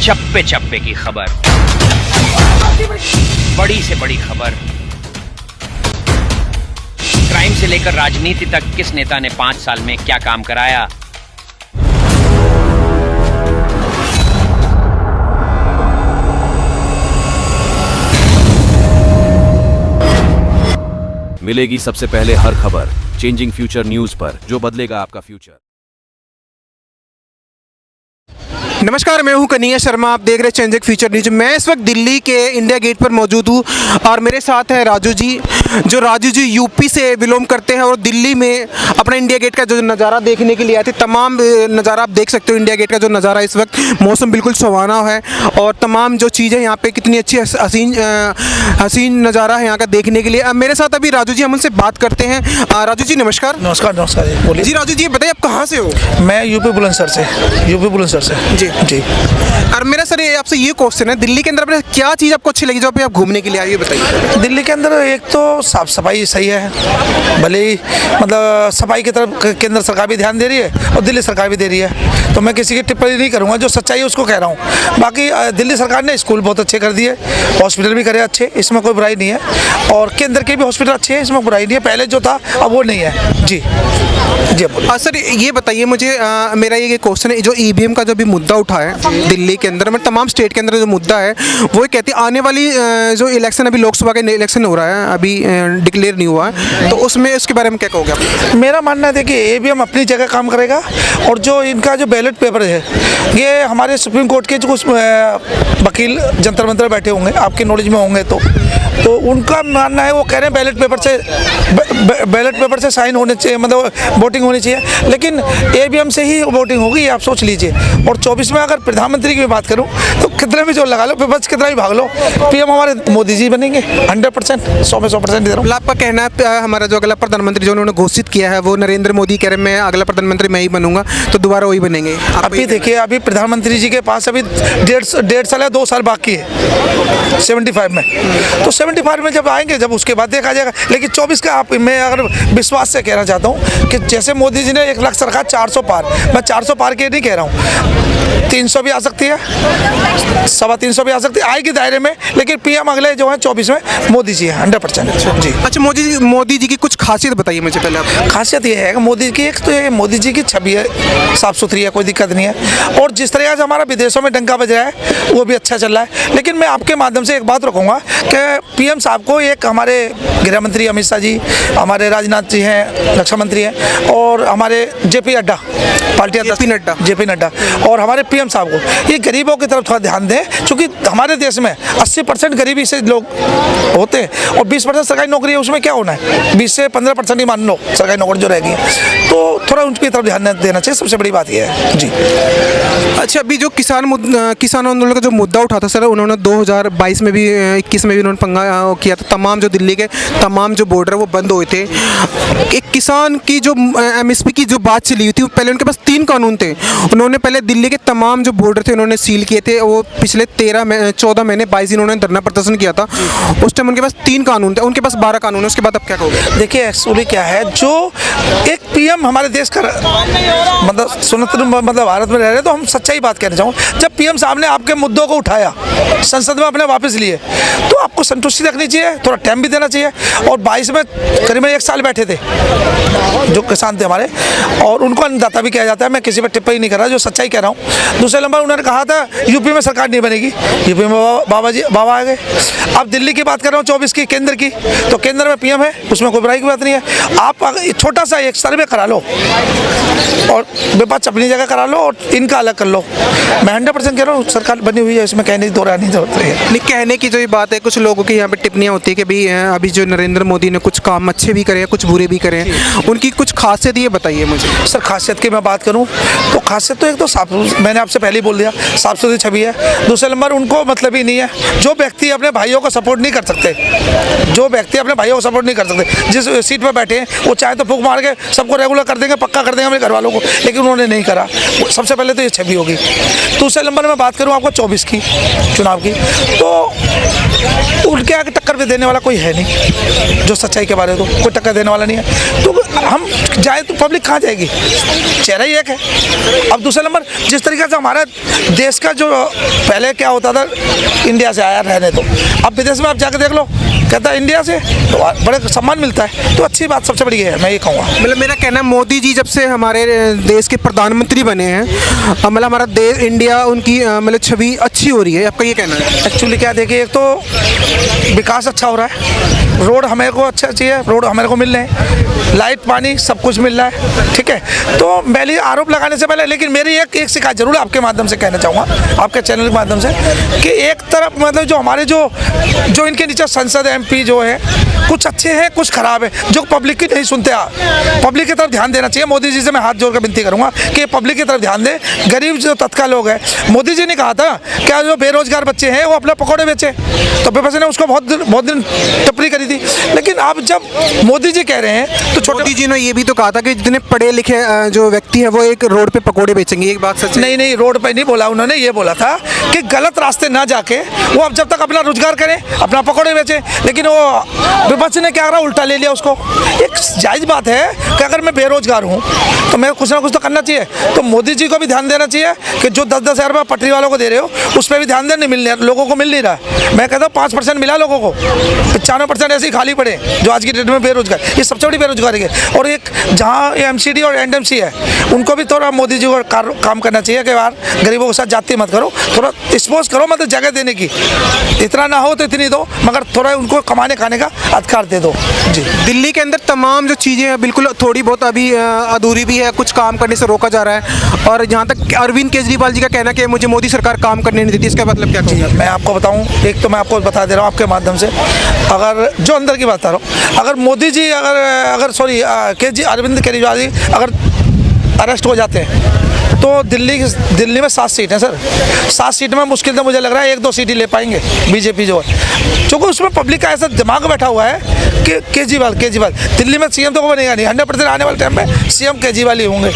चप्पे चप्पे की खबर, बड़ी से बड़ी खबर, क्राइम से लेकर राजनीति तक किस नेता ने 5 साल में क्या काम कराया। मिलेगी सबसे पहले हर खबर चेंजिंग फ्यूचर न्यूज पर, जो बदलेगा आपका फ्यूचर। नमस्कार, मैं हूं कन्हैया शर्मा, आप देख रहे हैं चेंजिंग फ्यूचर न्यूज। मैं इस वक्त दिल्ली के इंडिया गेट पर मौजूद हूं और मेरे साथ है राजू जी, जो राजू जी यूपी से बिलोंग करते हैं और दिल्ली में अपना इंडिया गेट का जो नज़ारा देखने के लिए आए थे। तमाम नज़ारा आप देख सकते हो, इंडिया गेट का जो नज़ारा इस वक्त, मौसम बिल्कुल सुहाना है और तमाम जो चीज़ें यहाँ पे कितनी अच्छी हसीन नज़ारा है यहाँ का देखने के लिए। अब मेरे साथ अभी राजू जी, हम उनसे बात करते हैं। राजू जी नमस्कार। नमस्कार नमस्कार जी, बोलिए। जी राजू जी बताइए, आप कहाँ से हो? मैं यूपी बुलंदशहर से। जी जी। और मेरा सर ये आपसे ये क्वेश्चन है, दिल्ली के अंदर क्या चीज़ आपको अच्छी लगी जो आप घूमने के लिए आई, बताइए। दिल्ली के अंदर एक तो साफ सफाई सही है, भले ही मतलब सफाई की तरफ केंद्र सरकार भी ध्यान दे रही है और दिल्ली सरकार भी दे रही है, तो मैं किसी की टिप्पणी नहीं करूँगा, जो सच्चाई है उसको कह रहा हूँ। बाकी दिल्ली सरकार ने स्कूल बहुत अच्छे कर दिए, हॉस्पिटल भी करे अच्छे, इसमें कोई बुराई नहीं है, और केंद्र के भी हॉस्पिटल अच्छे हैं, इसमें बुराई नहीं है। पहले जो था अब वो नहीं है। जी जी बोलिए। सर ये बताइए मुझे, मेरा ये क्वेश्चन है, जो ईवीएम का जो भी मुद्दा उठा है दिल्ली के अंदर, मतलब तमाम स्टेट के अंदर जो मुद्दा है, वो कहते हैं आने वाली जो इलेक्शन, अभी लोकसभा का इलेक्शन हो रहा है, अभी डिक्लेयर नहीं हुआ है, तो उसमें उसके बारे में क्या कहोगे आप? मेरा मानना है, देखिए ईवीएम अपनी जगह काम करेगा, और जो इनका जो बैलेट पेपर है, ये हमारे सुप्रीम कोर्ट के जो कुछ वकील जंतर मंतर बैठे होंगे, आपके नॉलेज में होंगे, तो उनका मानना है, वो कह रहे हैं बैलेट पेपर से साइन होने चाहिए, मतलब वोटिंग होनी चाहिए, लेकिन ईवीएम से ही वोटिंग होगी, आप सोच लीजिए। और 24 में अगर प्रधानमंत्री की बात करूं तो कितने भी जोर लगा लो, विपक्ष कितना भी भाग लो, पीएम हमारे मोदी जी बनेंगे 100%, 100 में 100% दे रहा हूं। आपका कहना है हमारा जो अगला प्रधानमंत्री जो उन्होंने घोषित किया है, वो नरेंद्र मोदी कह रहे हैं मैं अगला प्रधानमंत्री मैं ही बनूंगा, तो दोबारा वही बनेंगे? अभी देखिए, अभी प्रधानमंत्री जी के पास अभी डेढ़ साल या 2 साल बाकी है 75 में, तो 75 में जब आएंगे, जब उसके बाद देखा जाएगा। लेकिन 24 का आप, मैं अगर विश्वास से कहना चाहता हूँ कि जैसे मोदी जी ने 1 लाख सरकार 400 पार, मैं 400 पार के नहीं कह रहा हूँ, 300 भी आ सकती है, 325 भी आ सकती है, आएगी दायरे में, लेकिन पीएम अगले जो है 24 में मोदी जी है 100%। जी। अच्छा, मोदी जी की कुछ खासियत बताइए मुझे पहले आप। खासियत ये है कि मोदी की, एक तो ये मोदी जी की छवि है, साफ सुथरी है, कोई दिक्कत नहीं है, और जिस तरह से हमारा विदेशों में डंका बज रहा है वो भी अच्छा चल रहा है। लेकिन मैं आपके माध्यम से एक बात रखूँगा कि पीएम साहब को, एक हमारे गृह मंत्री अमित शाह जी, हमारे राजनाथ जी हैं, रक्षा मंत्री हैं, और हमारे JP Nadda, party JP Nadda, और हमारे पीएम साहब को, ये गरीबों की तरफ थोड़ा ध्यान दें, क्योंकि हमारे देश में 80% गरीबी से लोग होते हैं, और 20% सरकारी नौकरी है, उसमें क्या होना है, 20 से 15% ही मान लो सरकारी नौकरी जो रहेगी, तो थोड़ा उनकी तरफ ध्यान देना चाहिए, सबसे बड़ी बात यह है। जी। अच्छा, अभी जो किसान आंदोलन का जो मुद्दा उठा था सर, उन्होंने 2022 में भी 21 में भी उन्होंने पंगा किया था, तमाम जो दिल्ली के तमाम जो बॉर्डर वो बंद हुए थे। एक किसान की जो एमएसपी की जो बात चली हुई थी, पहले उनके पास 3 कानून थे, उन्होंने पहले दिल्ली के तमाम जो बॉर्डर थे उन्होंने सील किए थे, वो पिछले 14 महीने 22 दिन उन्होंने धरना प्रदर्शन किया था। उस टाइम उनके पास 3 कानून थे, उनके पास 12 कानून है, उसके बाद अब क्या कहोगे? देखिए एक्चुअली क्या है, जो एक पीएम हमारे देश का, मतलब स्वतंत्र, मतलब भारत में रह रहे, तो हम सच्चाई बात कहना चाहूँ, जब पीएम साहब ने आपके मुद्दों को उठाया, संसद में अपने वापस लिए, तो आपको संतुष्टि रखनी चाहिए, थोड़ा टाइम भी देना चाहिए। और 22 में करीबन 1 साल बैठे थे जो किसान थे हमारे, और उनको अन्नदाता भी किया जाता है, मैं किसी पर टिप्पणी नहीं कर रहा, जो सच्चाई कह रहा हूँ। दूसरे नंबर, उन्होंने कहा था यूपी में सरकार नहीं बनेगी, यूपी में बाबा आ गए। अब दिल्ली की बात कर रहा हूँ 24 की, केंद्र की, तो केंद्र में पीएम है, उसमें कोई बुराई की बात नहीं है। आप छोटा सा एक सर्वे करा लो और विपक्ष अपनी जगह करा लो और इनका अलग कर लो, मैं 100% कह रहा हूँ सरकार बनी हुई है, इसमें कहने की दो राय नहीं होती है। नहीं, कहने की जो ये बात है, कुछ लोगों की यहाँ पे टिप्पणियाँ होती है कि भाई अभी जो नरेंद्र मोदी ने कुछ काम अच्छे भी करे, कुछ बुरे भी करे, उनकी कुछ खासियत ये बताइए मुझे। सर खासियत की मैं बात करूं तो खासियत तो एक तो साफ, मैंने आपसे पहले ही बोल दिया, साफ सुथरी छवि है। दूसरे नंबर, उनको मतलब ही नहीं है, जो व्यक्ति अपने भाइयों को सपोर्ट नहीं कर सकते, जो व्यक्ति अपने भाइयों को सपोर्ट नहीं कर सकते, जिस सीट पर बैठे हैं वो चाहे तो फूंक मार के सबको रेगुलर कर देंगे, पक्का कर देंगे अपने घर वालों को, लेकिन उन्होंने नहीं करा। सबसे पहले तो ये छवि होगी। दूसरे नंबर में बात करूँ आपको 24 की चुनाव की, तो उनके आगे टक्कर भी देने वाला कोई है नहीं, जो सच्चाई के बारे में तो कोई टक्कर देने वाला नहीं है। तो हम जाए तो पब्लिक कहाँ जाएगी, चेहरा ही एक है। अब दूसरा नंबर, जिस तरीके से हमारा देश का जो पहले क्या होता था, इंडिया से आया रहने तो, अब विदेश में आप जाकर देख लो, कहता है इंडिया से, तो बड़े सम्मान मिलता है। तो अच्छी बात सबसे बड़ी है, मैं ये कहूँगा। मतलब मेरा कहना है मोदी जी जब से हमारे देश के प्रधानमंत्री बने हैं, मतलब हमारा देश इंडिया उनकी मतलब छवि अच्छी हो रही है, आपका ये कहना है? एक्चुअली क्या देखिए, एक तो विकास अच्छा हो रहा है, रोड हमें को अच्छा चाहिए, रोड हमारे को मिल रहे हैं, लाइट पानी सब कुछ मिल रहा है, ठीक है। तो पहले आरोप लगाने से पहले, लेकिन मेरी एक शिकायत जरूर आपके माध्यम से कहना चाहूँगा, आपके चैनल के माध्यम से, कि एक तरफ मतलब जो हमारे जो इनके नीचे संसद MP जो है, कुछ अच्छे हैं कुछ खराब है, जो पब्लिक की नहीं सुनते। पब्लिक की तरफ ध्यान देना चाहिए। मोदी जी से मैं हाथ जोड़कर विनती करूंगा कि पब्लिक की तरफ ध्यान दें। गरीब जो तत्काल लोग हैं, मोदी जी ने कहा था क्या जो बेरोजगार बच्चे हैं वो अपने पकौड़े बेचे, तो विपक्ष ने उसको बहुत दिन टिप्पणी करी थी। लेकिन अब जब मोदी जी कह रहे हैं तो मोदी जी ने ये भी तो कहा था कि जितने पढ़े लिखे जो व्यक्ति है वो एक रोड पे पकौड़े बेचेंगे, एक बात सच है? नहीं, रोड पे नहीं बोला उन्होंने, ये बोला था कि गलत रास्ते ना जाके वो अब जब तक अपना रोजगार करें, अपना पकौड़े बेचें। लेकिन वो विपक्ष ने क्या करा, उल्टा ले लिया उसको। एक जायज़ बात है कि अगर मैं बेरोजगार हूँ तो मैं कुछ ना कुछ तो करना चाहिए। तो मोदी जी को भी ध्यान देना चाहिए कि जो 10-10 हज़ार रुपये पटरी वालों को दे रहे हो उस पर भी ध्यान देने, मिलने लोगों को मिल नहीं रहा। मैं कहता हूँ 5% मिला लोगों को, 95% ऐसे ही खाली पड़े जो आज की डेट में बेरोजगार। ये सबसे बड़ी बेरोजगारी है। और एक जहाँ MCD और NDMC है, उनको भी थोड़ा मोदी जी को काम करना चाहिए कि यार गरीबों के साथ जाति मत करो, थोड़ा एक्सपोज करो, मतलब जगह देने की, इतना ना हो तो इतनी दो, मगर थोड़ा उनको कमाने खाने का अधिकार दे दो। जी, दिल्ली के अंदर तमाम जो चीज़ें हैं बिल्कुल थोड़ी बहुत अभी अधूरी भी है, कुछ काम करने से रोका जा रहा है। और जहाँ तक अरविंद केजरीवाल जी का कहना कि मुझे मोदी सरकार काम करने नहीं देती, इसका मतलब क्या कहोगे? मैं आपको बताऊं, एक तो मैं आपको बता दे रहा हूं आपके माध्यम से, अगर जो अंदर की बात कर रहा हूँ, अगर मोदी जी अगर सॉरी अरविंद केजरीवाल जी अगर अरेस्ट हो जाते हैं तो दिल्ली में 7 सीट हैं सर। 7 सीट में मुश्किल से मुझे लग रहा है 1-2 सीट ही ले पाएंगे बीजेपी जो है, क्योंकि उसमें पब्लिक का ऐसा दिमाग बैठा हुआ है कि केजरीवाल दिल्ली में CM तो वो बनेगा नहीं। 100% आने वाले टाइम में CM केजरीवाल ही होंगे।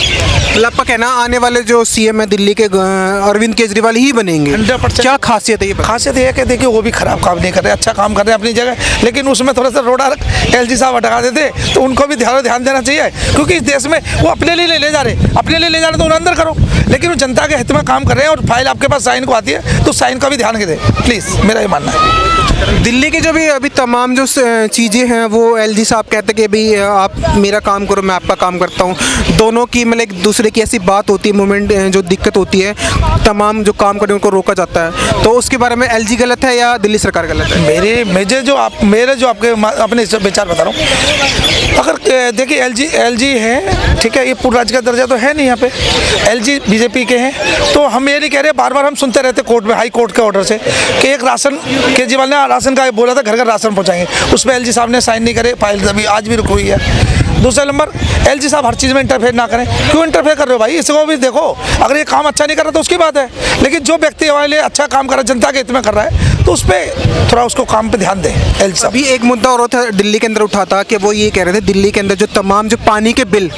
आपका कहना आने वाले जो CM है दिल्ली के अरविंद केजरीवाल ही बनेंगे? 100%। क्या खासियत है ये? खासियत ये है कि देखिए वो भी खराब काम नहीं कर रहे, अच्छा काम कर रहे हैं अपनी जगह, लेकिन उसमें थोड़ा सा रोड़ा LG साहब हटा देते तो उनको भी ध्यान देना चाहिए, क्योंकि इस देश में वो अपने लिए ले जा रहे तो उन्हें अंदर करो, लेकिन वो जनता के हित में काम कर रहे हैं। और फाइल आपके पास साइन को आती है तो साइन का भी ध्यान दें प्लीज़, मेरा ये मानना है। दिल्ली के जो भी अभी तमाम जो चीज़ें हैं वो LG साहब कहते कि भाई आप मेरा काम करो, मैं आपका काम करता हूँ, दोनों की मतलब एक दूसरे की ऐसी बात होती है, मूवमेंट जो दिक्कत होती है, तमाम जो काम करने उनको रोका जाता है, तो उसके बारे में LG गलत है या दिल्ली सरकार गलत है? मेरे जो आपके अपने विचार बता रहा हूँ। अगर देखिए LG है, ठीक है, ये पूर्ण राज्य का दर्जा तो है नहीं यहाँ पे, LG बीजेपी के हैं, तो हम ये नहीं कह रहे, बार हम सुनते रहते कोर्ट में, हाई कोर्ट के ऑर्डर से कि एक राशन, केजरीवाल ने राशन का बोला था घर राशन पहुँचाएंगे, उस पर LG साहब ने साइन नहीं करे, फाइल अभी आज भी रुकी हुई है। दूसरा नंबर, LG साहब हर चीज़ में इंटरफेयर ना करें। क्यों इंटरफेयर कर रहे हो भाई, इसको भी देखो, अगर ये काम अच्छा नहीं कर रहा तो उसकी बात है, लेकिन जो व्यक्ति हमारे लिए अच्छा काम कर रहा है, जनता के हित में कर रहा है, तो उस पर थोड़ा उसको काम पे ध्यान दें LG साहब। अभी एक मुद्दा और था दिल्ली के अंदर उठा था कि वो ये कह रहे थे दिल्ली के अंदर जो तमाम जो पानी के बिल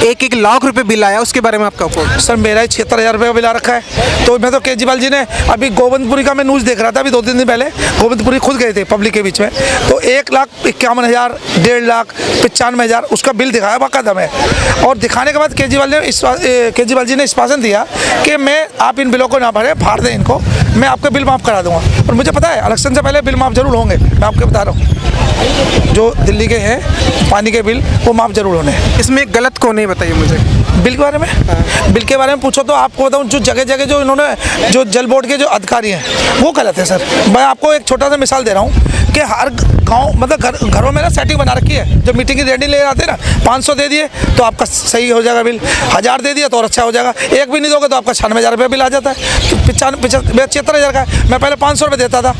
1-1 लाख रुपए बिल आया, उसके बारे में आपका क्या? सर मेरा ही 76,000 रुपये का बिल आ रखा है। तो मैं तो केजरीवाल जी ने अभी गोविंदपुरी का मैं न्यूज़ देख रहा था, अभी 2-3 दिन पहले गोविंदपुरी खुद गए थे पब्लिक के बीच में, तो 1,51,000, 1.5 लाख, 95,000 उसका बिल दिखाया बाकायदा में। और दिखाने के बाद केजरीवाल जी ने आश्वासन दिया कि आप इन बिलों को ना भरें, फाड़ दें इनको, मैं आपका बिल माफ़ करा दूंगा। और मुझे पता है इलेक्शन से पहले बिल माफ़ जरूर होंगे, मैं आपको बता रहा हूँ, जो दिल्ली के हैं पानी के बिल वो माफ़ जरूर होने हैं। इसमें गलत कौन है बताइए मुझे? बिल के बारे में? बिल के बारे में पूछो तो आपको बताऊं, जो जगह जो इन्होंने जो जल बोर्ड के जो अधिकारी हैं वो गलत है सर। मैं आपको एक छोटा सा मिसाल दे रहा हूँ कि हर गांव मतलब घरों में ना सेटिंग बना रखी है, जब मीटिंग की रेडी ले आते हैं ना, 500 दे दिए तो आपका सही हो जाएगा बिल, 1000 दे दिया तो और अच्छा हो जाएगा, एक भी नहीं दोगे तो आपका 96,000 रुपये बिल आ जाता है। तो 75,000 का है, मैं पहले 500 रुपये देता था,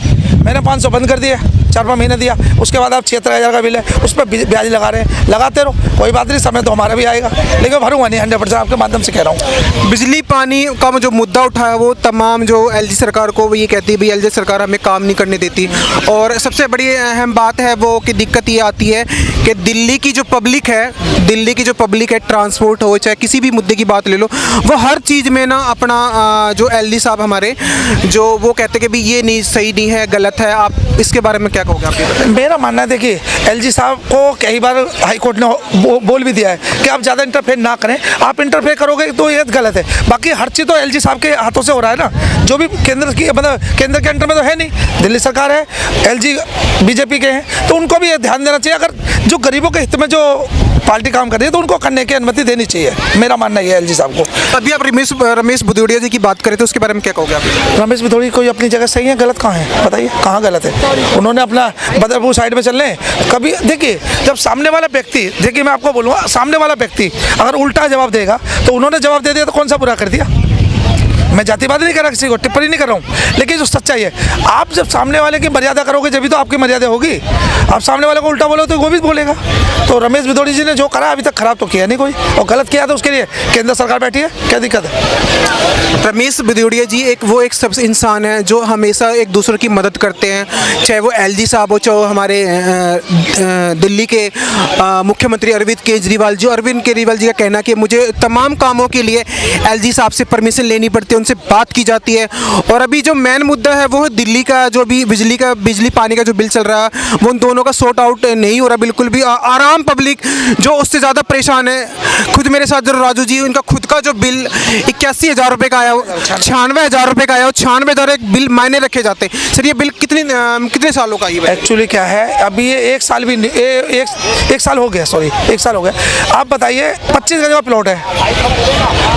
मैंने 500 बंद कर दिया। 4 महीने दिया, उसके बाद आप 76,000 का बिल है, उस पर ब्याज लगा रहे हैं। लगाते रहो, कोई बात नहीं, समय तो हमारा भी आएगा, लेकिन भरूंगा नहीं 100%, आपके माध्यम से कह रहा हूँ। बिजली पानी का जो मुद्दा उठाया वो तमाम जो एलजी सरकार को वो ये कहती है भाई एलजी सरकार हमें काम नहीं करने देती, और सबसे बड़ी अहम बात है वो कि दिक्कत ये आती है कि दिल्ली की जो पब्लिक है ट्रांसपोर्ट हो चाहे किसी भी मुद्दे की बात ले लो, वो हर चीज़ में ना अपना जो एलजी साहब हमारे जो वो कहते हैं कि भाई ये नहीं सही नहीं है, गलत है। आप इसके बारे में क्या कहोगे? आप मेरा मानना है, देखिए एलजी साहब को कई बार हाई कोर्ट ने बोल भी दिया है कि आप ज़्यादा इंटरफेयर ना करें, आप इंटरफेयर करोगे तो ये गलत है। बाकी हर चीज़ तो एलजी साहब के हाथों से हो रहा है ना, जो भी केंद्र की मतलब केंद्र के अंडर में तो है नहीं, दिल्ली सरकार है, एलजी बीजेपी के हैं, तो उनको भी ये ध्यान देना चाहिए। अगर जो गरीबों के हित में जो पार्टी काम कर रही है तो उनको करने की अनुमति देनी चाहिए, मेरा मानना ये है एलजी साहब को। अभी आप रमेश भदौड़िया जी की बात करें तो उसके बारे में क्या कहोगे आप? रमेश भदौड़िया कोई अपनी जगह सही है, गलत कहाँ है बताइए, कहाँ गलत है? उन्होंने अपना बदरपुर साइड में चल रहे हैं। कभी देखिए जब सामने वाला व्यक्ति, देखिए मैं आपको बोलूँगा, सामने वाला व्यक्ति अगर उल्टा जवाब देगा तो उन्होंने जवाब दे दिया तो कौन सा बुरा कर दिया? मैं जातिवाद नहीं कर रहा, किसी को टिप्पणी नहीं कर रहा हूँ, लेकिन जो सच्चाई है, आप जब सामने वाले की मर्यादा करोगे जब भी तो आपकी मर्यादा होगी। आप सामने वाले को उल्टा बोलो तो वो भी बोलेगा। तो रमेश भदौड़िया जी ने जो करा अभी तक खराब तो किया नहीं कोई, और गलत किया तो उसके लिए केंद्र सरकार बैठी है, क्या दिक्कत है? रमेश भदौड़िया जी एक सब इंसान है जो हमेशा एक दूसरे की मदद करते हैं, चाहे वो एलजी साहब हो, चाहे हमारे दिल्ली के मुख्यमंत्री अरविंद केजरीवाल जी का कहना कि मुझे तमाम कामों के लिए एलजी साहब से परमिशन लेनी पड़ती है, उनसे बात की जाती है। और अभी जो मेन मुद्दा है वो है दिल्ली का जो भी बिजली पानी का जो बिल चल रहा है वो उन दोनों का सॉर्ट आउट नहीं हो रहा बिल्कुल भी। आराम पब्लिक जो उससे ज़्यादा परेशान है। खुद मेरे साथ जो राजू जी, उनका खुद का जो बिल 81,000 रुपये का आया हो, 96,000 रुपये का आया हो, 96,000 एक बिल मायने रखे जाते हैं। सर ये बिल कितने सालों का ये? एक्चुअली क्या है, अभी ये 1 साल भी नहीं, एक साल हो गया, सॉरी 1 साल हो गया। आप बताइए 25 गज का प्लॉट है,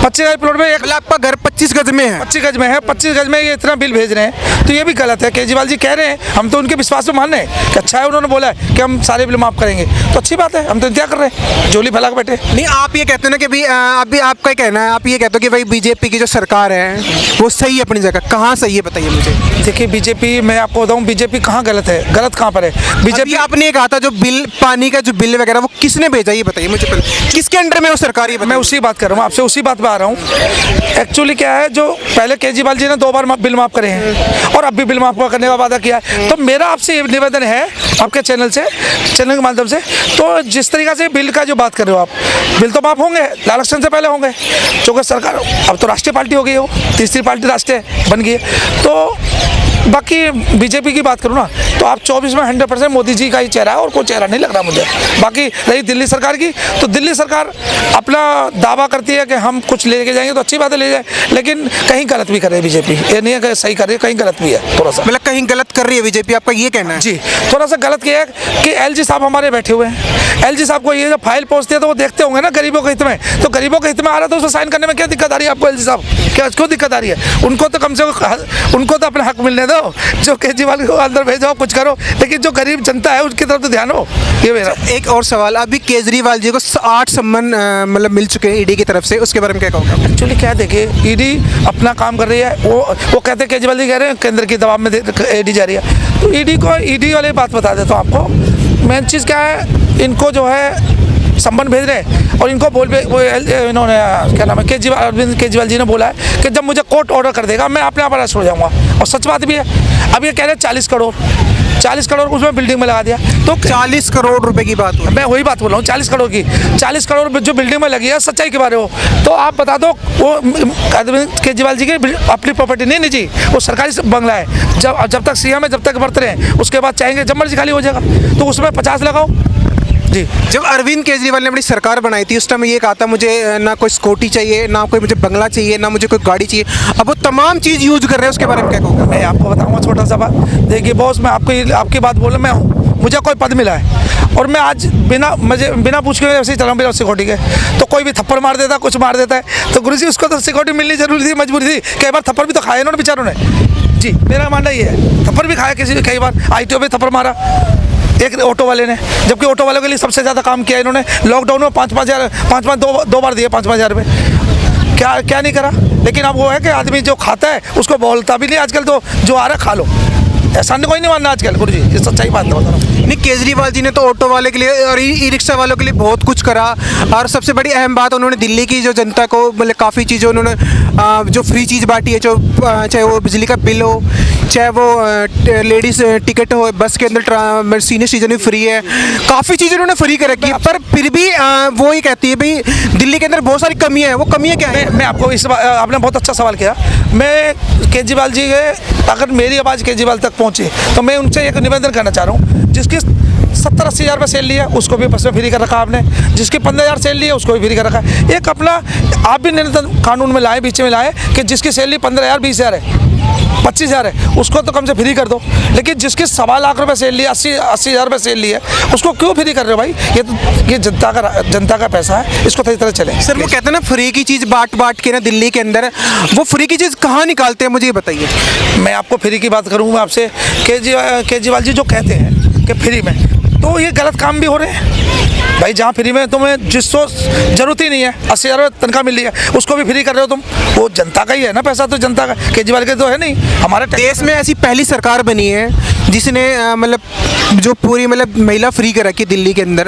25 गज प्लॉट में आपका घर 25 गज में है, 25 गज में ये इतना बिल भेज रहे हैं, तो ये भी गलत है। केजरीवाल जी कह रहे हैं, हम तो उनके विश्वास में मान रहे हैं कि अच्छा है, उन्होंने बोला है कि हम सारे बिल माफ़ करेंगे, तो अच्छी बात है, हम तो इंतजार कर रहे हैं, झोली फैला के बैठे। नहीं, आप ये कहते हो ना कि भाई अभी आपका ही कहना है, आप ये कहते हो कि भाई बीजेपी की जो सरकार है वो सही है अपनी जगह, कहाँ सही है बताइए मुझे? देखिए बीजेपी, मैं आपको बताऊँ बीजेपी कहाँ गलत है, गलत कहाँ पर है बीजेपी? आपने कहा था जो बिल पानी का जो बिल वगैरह वो किसने भेजा ये बताइए मुझे पहले, किसके अंडर में वो सरकार? मैं उसी बात कर रहा हूँ आपसे, उसी बात पे आ रहा हूँ। एक्चुअली क्या है, जो पहले केजरीवाल जी ने 2 बार बिल माफ़ करे हैं और अब भी बिल माफ़ करने का वादा किया है, तो मेरा आपसे ये निवेदन है आपके चैनल के माध्यम से, तो जिस तरीके से बिल का जो बात कर रहे हो आप, बिल तो माफ़ होंगे, इलेक्शन से पहले होंगे, क्योंकि सरकार अब तो राष्ट्रीय पार्टी हो गई हो, तीसरी पार्टी राष्ट्रीय बन गई है। तो बाकी बीजेपी की बात करूँ ना, तो आप 24 में 100% मोदी जी का ही चेहरा है और कोई चेहरा नहीं लग रहा मुझे। बाकी रही दिल्ली सरकार की, तो दिल्ली सरकार अपना दावा करती है कि हम कुछ लेके जाएंगे, तो अच्छी बात है ले जाए, लेकिन कहीं गलत भी कर रही है बीजेपी, ये नहीं है कि सही कर रही है, कहीं गलत भी है थोड़ा सा। मतलब कहीं गलत कर रही है बीजेपी, आपका ये कहना है? जी, थोड़ा सा गलत किया है कि एलजी साहब हमारे बैठे हुए हैं, एलजी साहब को ये जो फाइल पहुँचती है तो वो देखते होंगे ना गरीबों के हित में, तो गरीबों के हित में आ रहा है तो उसको साइन करने में क्या दिक्कत आ रही है आपको? एलजी साहब क्या क्यों दिक्कत आ रही है? उनको तो कम से कम उनको तो अपना हक मिलने दो, जो केजरीवाल को अंदर भेजो कुछ करो, लेकिन जो गरीब जनता है उसकी तरफ तो ध्यान हो। ये मेरा एक और सवाल, अभी केजरीवाल जी को 8 सम्मान मतलब मिल चुके हैं ईडी की तरफ से, उसके बारे में क्या कहोगे? एक्चुअली क्या है, देखिए ईडी अपना काम कर रही है, वो कहते हैं केजरीवाल जी कह रहे हैं केंद्र की दबाव में ईडी जा रही है, तो ईडी वाली बात बता देता हूँ आपको। मेन चीज़ क्या है, इनको जो है सम्मान भेज रहे हैं और इनको इन्होंने क्या नाम है अरविंद केजरीवाल जी ने बोला है कि जब मुझे कोर्ट ऑर्डर कर देगा मैं अपने आप अरेस्ट हो जाऊँगा, और सच बात भी है। अब ये कह रहे हैं 40 करोड़ उसमें बिल्डिंग में लगा दिया, तो 40 करोड़ रुपए की बात हो, मैं वही बात बोल रहा हूँ, 40 करोड़ की, 40 करोड़ जो बिल्डिंग में लगी है, सच्चाई के बारे हो तो आप बता दो। वो अरविंद केजरीवाल जी की अपनी प्रॉपर्टी नहीं निजी, वो सरकारी बंगला है, जब तक सीएम है जब तक बरत रहे हैं, उसके बाद चाहेंगे जब मर्जी खाली हो जाएगा, तो उसमें 50 लगाओ जी। जब अरविंद केजरीवाल ने अपनी सरकार बनाई थी उस टाइम ये कहा था मुझे ना कोई स्कूटी चाहिए, ना कोई मुझे बंगला चाहिए, ना मुझे कोई गाड़ी चाहिए, अब वो तमाम चीज़ यूज कर रहे हैं, उसके बारे में क्या कहूँगा? मैं आपको बताऊँगा छोटा सा बात, देखिए बॉस, मैं आपकी बात बोल रहा, मैं हूँ, मुझे कोई पद मिला है और मैं आज बिना पूछ के ऐसे ही चला बिना सिक्योरिटी के, तो कोई भी थप्पड़ मार देता, कुछ मार देता है, तो गुरु जी उसको तो सिक्योरिटी मिलनी जरूरी थी, मजबूरी थी। कई बार थप्पड़ भी तो खाए इन्होंने बेचारों ने जी, मेरा मानना ये है, थप्पड़ भी खाया किसी, कई बार ITO पे थप्पड़ मारा एक ऑटो वाले ने, जबकि ऑटो वालों के लिए सबसे ज़्यादा काम किया इन्होंने, लॉकडाउन में 5,000 दो बार दिए 5,000 रुपये, क्या नहीं करा। लेकिन अब वो है कि आदमी जो खाता है उसको बोलता भी नहीं, आजकल तो जो आ रहा खा लो, ऐसा कोई नहीं मानना आजकल गुरु जी, ये सच्चाई बात है बता रहा हूँ। नहीं, केजरीवाल जी ने तो ऑटो वाले के लिए और ई रिक्शा वालों के लिए बहुत कुछ करा, और सबसे बड़ी अहम बात उन्होंने दिल्ली की जो जनता को मतलब काफ़ी चीज़ें उन्होंने जो फ्री चीज़ बांटी है, जो चाहे वो बिजली का बिल हो, चाहे वो लेडीज़ टिकट हो, बस के अंदर सीनियर सिटीजन भी फ्री है, काफ़ी चीज़ें उन्होंने फ्री कर रखी है। पर फिर भी वो ही कहती है भाई दिल्ली के अंदर बहुत सारी कमियाँ हैं। वो कमियाँ क्या है? मैं आपको आपने बहुत अच्छा सवाल किया। मैं केजरीवाल जी के, अगर मेरी आवाज़ केजरीवाल तक पहुँचे तो मैं उनसे एक निवेदन करना चाह रहा हूँ, जिसकी 70-80 हज़ार रुपये सैलरी लिया उसको भी बस में फ्री कर रखा आपने, जिसकी 15,000 सैलरी लिया उसको भी फ्री कर रखा है। एक अपना आप भी निर्णय कानून में लाए, बीच में लाए कि जिसकी सैलरी 15,000 20,000 है, 25,000 है, उसको तो कम से फ्री कर दो। लेकिन जिसकी 1.25 लाख रुपये सैलरी, 80 हज़ार रुपये सैलरी है, उसको क्यों फ्री कर रहे हो भाई? ये जनता का पैसा है, इसको सही तरह चले। सर वो कहते हैं ना फ्री की चीज़ बांट के ना दिल्ली के अंदर, वो फ्री की चीज़ कहाँ निकालते हैं मुझे ये बताइए। मैं आपको फ्री की बात करूँ आपसे, केजरीवाल जी जो कहते हैं कि फ्री में, तो ये गलत काम भी हो रहे हैं भाई। जहाँ फ्री में तुम्हें जिसको जरूरत ही नहीं है, 80,000 रुपये तनख्वाह मिल रही है, उसको भी फ्री कर रहे हो तुम। वो जनता का ही है ना पैसा, तो जनता का, केजरीवाल के तो है नहीं। हमारे देश में ऐसी पहली सरकार बनी है जिसने मतलब जो पूरी मतलब महिला फ्री कर रखी है दिल्ली के अंदर,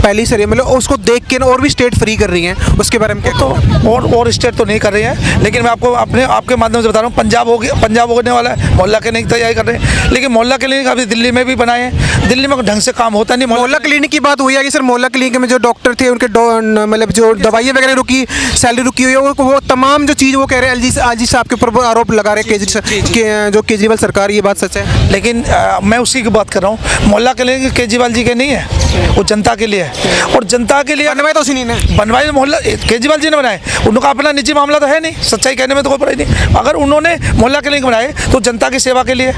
पहली सर मतलब उसको देख के और भी स्टेट फ्री कर रही हैं, उसके बारे में क्या? तो और स्टेट तो नहीं कर रही हैं, लेकिन मैं आपको आपके माध्यम से बता रहा हूँ, पंजाब होने वाला है, मोहल्ला क्लिनिक तैयारी कर रहे हैं। लेकिन मोहल्ला क्लिनिक अभी दिल्ली में भी बनाए हैं, दिल्ली में ढंग से काम होता नहीं। मोहल्ला क्लिनिक की बात हुई है कि सर मोहल्ला क्लिनिक में जो डॉक्टर थे उनके मतलब जो दवाइयाँ वगैरह रुकी, सैलरी रुकी हुई है, वो तमाम जो चीज़ वो कह रहे हैं एलजी साहब के ऊपर आरोप लगा रहे हैं जो केजरीवाल सरकार, ये बात सच है? लेकिन मैं उसी की बात कर रहा हूँ, मोहल्ला क्लिनिक केजरीवाल जी के नहीं है, वो जनता के लिए है। और जनता के लिए बनवाए तो उसी ने बनवाए, मोहल्ला केजरीवाल जी ने बनाए, उनका अपना निजी मामला तो है नहीं, सच्चाई कहने में तो कोई पड़े नहीं। अगर उन्होंने मोहल्ला क्लिनिक बनाए तो जनता की सेवा के लिए,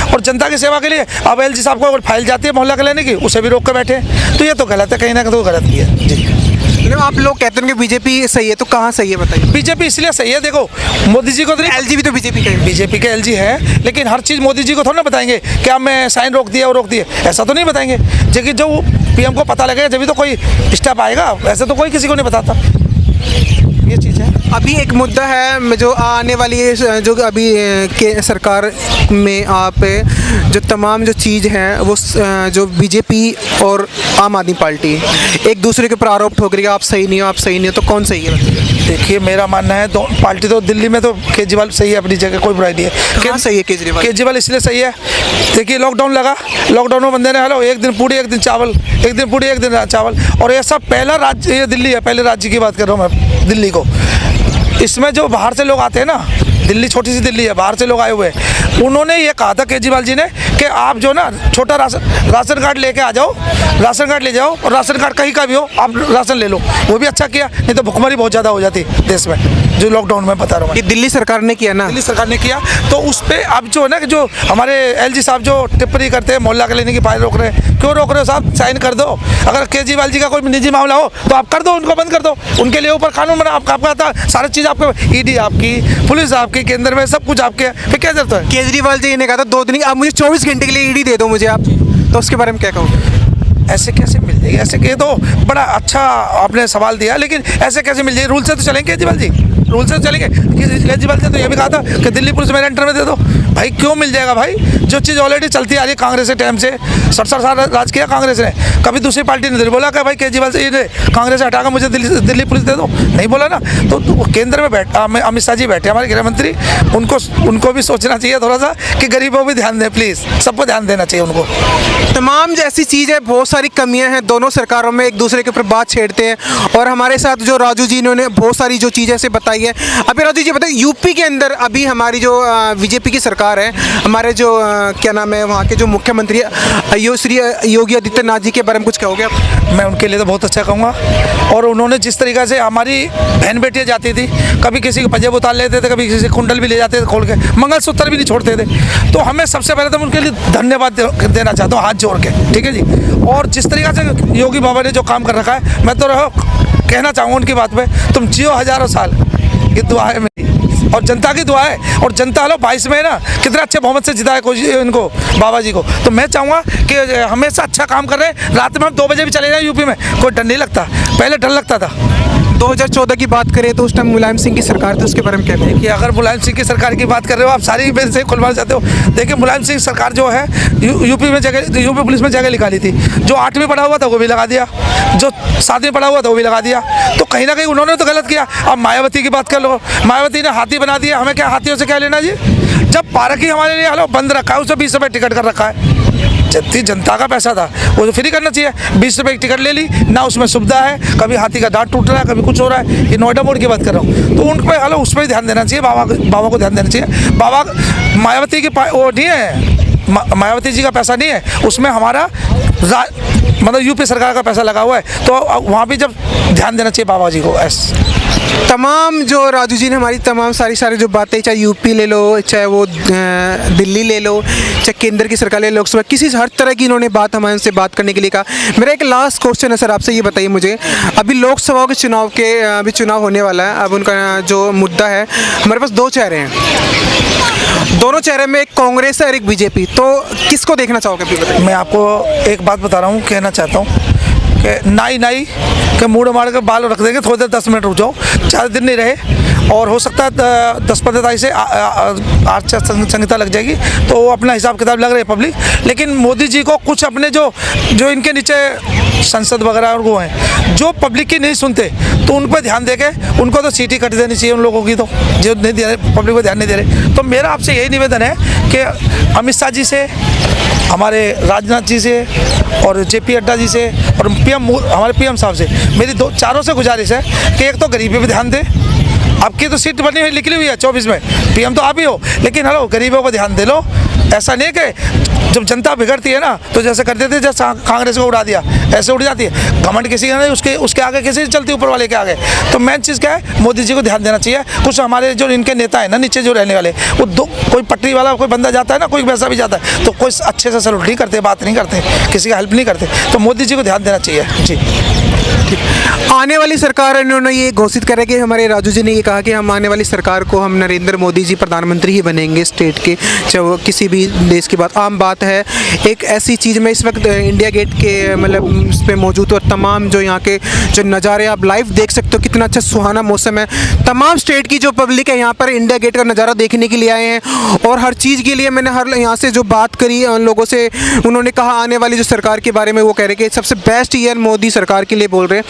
और जनता की सेवा के लिए अब एलजी साहब को अगर फाइल जाती है मोहल्ला क्लिनिक की, उसे भी रोक कर बैठे, तो ये तो गलत है, कहीं ना कहीं तो गलत भी है जी। आप लोग कहते हैं कि बीजेपी सही है, तो कहाँ सही है बताइए? बीजेपी इसलिए सही है, देखो मोदी जी को तो एलजी भी तो बीजेपी के एलजी है, लेकिन हर चीज़ मोदी जी को थोड़ा ना बताएंगे कि अब मैं साइन रोक दिया और रोक दिए, ऐसा तो नहीं बताएंगे। लेकिन जो पीएम को पता लगेगा जब तो कोई स्टेप आएगा, वैसे तो कोई किसी को नहीं बताता, ये चीज़ है। अभी एक मुद्दा है जो आने वाली है, जो अभी के सरकार में आप जो तमाम जो चीज़ हैं वो जो बीजेपी और आम आदमी पार्टी एक दूसरे के ऊपर आरोप ठोक रही है, आप सही नहीं हो, आप सही नहीं हो, तो कौन सही है? देखिए मेरा मानना है, दो पार्टी तो दिल्ली में तो केजरीवाल सही है, अपनी जगह कोई बुराई नहीं है। क्या सही है केजरीवाल इसलिए सही है, देखिए लॉकडाउन लगा, लॉकडाउन में बंदे ने हेलो एक दिन पूड़ी एक दिन चावल, एक दिन पूड़ी एक दिन चावल, और ये सब पहला राज्य ये दिल्ली है, पहले राज्य की बात कर रहा हूँ मैं दिल्ली को। इसमें जो बाहर से लोग आते हैं ना, दिल्ली छोटी सी दिल्ली है, बाहर से लोग आए हुए हैं, उन्होंने ये कहा था केजरीवाल जी ने कि आप जो ना छोटा राशन कार्ड लेके आ जाओ, राशन कार्ड ले जाओ, और राशन कार्ड कहीं का भी हो आप राशन ले लो। वो भी अच्छा किया, नहीं तो भुखमरी बहुत ज़्यादा हो जाती देश में, जो लॉकडाउन में बता रहा हूँ। ये दिल्ली सरकार ने किया ना, दिल्ली सरकार ने किया, तो उस पर अब जो है ना कि जो हमारे एलजी साहब जो टिप्पणी करते हैं मोहल्ला क्लिनिक की फाइल रोक रहे हैं, क्यों रोक रहे हो साहब? साइन कर दो। अगर केजरीवाल जी का कोई निजी मामला हो तो आप कर दो, उनको बंद कर दो, उनके लिए ऊपर कानून बना, आपका आता सारी चीज़ आपको, ईडी आपकी, पुलिस आपकी, केंद्र में सब कुछ आपके, फिर क्या जरूरत है? केजरीवाल जी ने कहा था 2 दिन आप मुझे 24 घंटे के लिए ईडी दे दो मुझे आप, तो उसके बारे में क्या कहोगे? ऐसे कैसे मिल जाएगी? ऐसे ये तो बड़ा अच्छा आपने सवाल दिया, लेकिन ऐसे कैसे मिल जाएगी? रूल से तो चलेंगे केजरीवाल जी, रूल से तो चलेंगे। केजरीवाल जी तो ये भी कहा था कि दिल्ली पुलिस मेरे एंटर में दे दो। भाई क्यों मिल जाएगा भाई? जो चीज़ ऑलरेडी चलती आ रही है कांग्रेस के टाइम से, 67 साल राज किया कांग्रेस ने, कभी दूसरी पार्टी ने बोला कि भाई केजरीवाल जी ने कांग्रेस से हटाकर मुझे दिल्ली पुलिस दे दो, नहीं बोला ना। तो केंद्र में बैठा अमित शाह जी बैठे हमारे गृह मंत्री, उनको भी सोचना चाहिए थोड़ा सा कि गरीबों भी ध्यान दें, प्लीज़ सबको ध्यान देना चाहिए उनको। तमाम जैसी चीज़ है, बहुत सारी कमियां हैं दोनों सरकारों में, एक दूसरे के ऊपर बात छेड़ते हैं। और हमारे साथ जो राजू जी इन्होंने बहुत सारी जो चीज़ें ऐसे बताई है। अभी राजू जी बताइए, यूपी के अंदर अभी हमारी जो बीजेपी की सरकार है, हमारे जो क्या नाम है वहाँ के जो मुख्यमंत्री श्री योगी आदित्यनाथ जी के बारे में कुछ कहोगे आप? मैं उनके लिए तो बहुत अच्छा कहूँगा। और उन्होंने जिस तरीक़े से हमारी बहन बेटियाँ जाती थी, कभी किसी को पंजेब उतार लेते थे, कभी किसी कुंडल भी ले जाते थे खोल के, मंगलसूत्र भी नहीं छोड़ते थे। तो हमें सबसे पहले तो उनके लिए धन्यवाद देना चाहता हूँ हाथ जोड़ के, ठीक है जी। और जिस तरीक़े से योगी बाबा ने जो काम कर रखा है, मैं तो कहना चाहूँगा उनकी बात पे, तुम जियो हज़ारों साल, ये दुआ है मेरी और जनता की दुआ है। और जनता लो 22 में ना कितने अच्छे बहुमत से जिताया इनको, बाबा जी को। तो मैं चाहूँगा कि हमेशा अच्छा काम कर रहे हैं। रात में हम 2 बजे भी चले जाएं यूपी में, कोई डर नहीं लगता। पहले डर लगता था, 2014 की बात करें तो उस टाइम मुलायम सिंह की सरकार थी, उसके बारे में क्या कहेंगे? कि अगर मुलायम सिंह की सरकार की बात कर रहे हो आप, सारी मेरे से खुलवाना चाहते हो। देखिए मुलायम सिंह सरकार जो है यूपी पुलिस में जगह निकाली थी। जो 8वीं पढ़ा हुआ था वो भी लगा दिया, जो 7वीं पढ़ा हुआ था वो भी लगा दिया। तो कहीं ना कहीं उन्होंने तो गलत किया। अब मायावती की बात कर लो, मायावती ने हाथी बना दिया, हमें क्या हाथियों से क्या लेना जी। जब पार्क ही हमारे लिए हलो बंद रखा है, उसे 20 रुपये टिकट कर रखा है। जितनी जनता का पैसा था वो तो फ्री करना चाहिए। 20 रुपये की टिकट ले ली ना, उसमें सुविधा है, कभी हाथी का दांत टूट रहा है, कभी कुछ हो रहा है। ये नोएडा मोड़ की बात कर रहा हूँ, तो उन पर हलो उस पर ध्यान देना चाहिए। बाबा को ध्यान देना चाहिए। बाबा मायावती की वो नहीं है, मायावती जी का पैसा नहीं है उसमें, हमारा मतलब यूपी सरकार का पैसा लगा हुआ है। तो वहाँ भी जब ध्यान देना चाहिए बाबा जी को। तमाम जो राजू जी ने हमारी तमाम सारी जो बातें, चाहे यूपी ले लो, चाहे वो दिल्ली ले लो, चाहे केंद्र की सरकार ले लो, लोकसभा, किसी हर तरह की इन्होंने बात हमारे से बात करने के लिए कहा। मेरा एक लास्ट क्वेश्चन है सर आपसे, ये बताइए मुझे, अभी लोकसभा के अभी चुनाव होने वाला है। अब उनका जो मुद्दा है, हमारे पास 2 चेहरे हैं, दोनों चेहरे में एक कांग्रेस है और एक बीजेपी, तो किसको देखना चाहोगे अभी बताइए? मैं आपको एक बात बता रहा हूँ, कहना चाहता हूँ कि नाई के मूड मार कर बाल रख देंगे, थोड़ी देर 10 मिनट रुक जाओ, ज़्यादा दिन नहीं रहे। और हो सकता है 10-15 तारीख से आचार संहिता लग जाएगी, तो वो अपना हिसाब किताब लग रही है पब्लिक। लेकिन मोदी जी को कुछ अपने जो इनके नीचे संसद वगैरह और वो हैं, जो पब्लिक की नहीं सुनते, तो उन पर ध्यान देके उनको तो सीट ही कट देनी चाहिए उन लोगों की, तो जो नहीं दे रहे, पब्लिक को ध्यान नहीं दे रहे। तो मेरा आपसे यही निवेदन है कि अमित शाह जी से, हमारे राजनाथ जी से और JP नड्डा जी से और हमारे PM साहब से मेरी चारों से गुजारिश है कि एक तो गरीबी पे ध्यान दें। आपकी तो सीट बनी हुई निकली हुई है 24 में, PM तो आप ही हो, लेकिन हेलो गरीबों को ध्यान दे लो। ऐसा नहीं कि जब जनता बिगड़ती है ना, तो जैसे करते थे, जैसे कांग्रेस को उड़ा दिया, ऐसे उड़ जाती है। घमंड किसी का नहीं, उसके आगे किसी चलती, ऊपर वाले के आगे। तो मेन चीज़ क्या है, मोदी जी को ध्यान देना चाहिए। कुछ हमारे जो इनके नेता है ना, नीचे जो रहने वाले, वो कोई पटरी वाला कोई बंदा जाता है ना, कोई वैसा भी जाता है, तो कोई अच्छे से सलूट नहीं करते, बात नहीं करते, किसी का हेल्प नहीं करते। तो मोदी जी को ध्यान देना चाहिए जी। आने वाली सरकार, इन्होंने ये घोषित करा कि हमारे राजू जी ने ये कहा कि हम आने वाली सरकार को हम नरेंद्र मोदी जी प्रधानमंत्री ही बनेंगे स्टेट के, चाहे वो किसी भी देश की बात आम बात है। एक ऐसी चीज़ में इस वक्त इंडिया गेट के मतलब उस पर मौजूद, और तमाम जो यहाँ के जो नज़ारे आप लाइव देख सकते हो, कितना अच्छा सुहाना मौसम है। तमाम स्टेट की जो पब्लिक है यहाँ पर इंडिया गेट का नज़ारा देखने के लिए आए हैं। और हर चीज़ के लिए मैंने यहाँ से जो बात करी उन लोगों से, उन्होंने कहा आने वाली जो सरकार के बारे में, वो कह रहे कि सबसे बेस्ट ईयर मोदी सरकार के लिए बोल रहे हैं।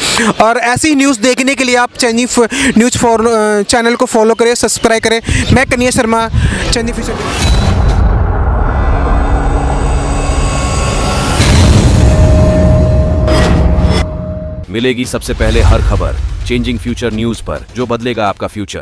और ऐसी न्यूज़ देखने के लिए आप चेंजिंग न्यूज़ चैनल को फॉलो करें, सब्सक्राइब करें। मैं कन्हैया शर्मा, चेंजिंग फ्यूचर। मिलेगी सबसे पहले हर खबर चेंजिंग फ्यूचर न्यूज पर, जो बदलेगा आपका फ्यूचर।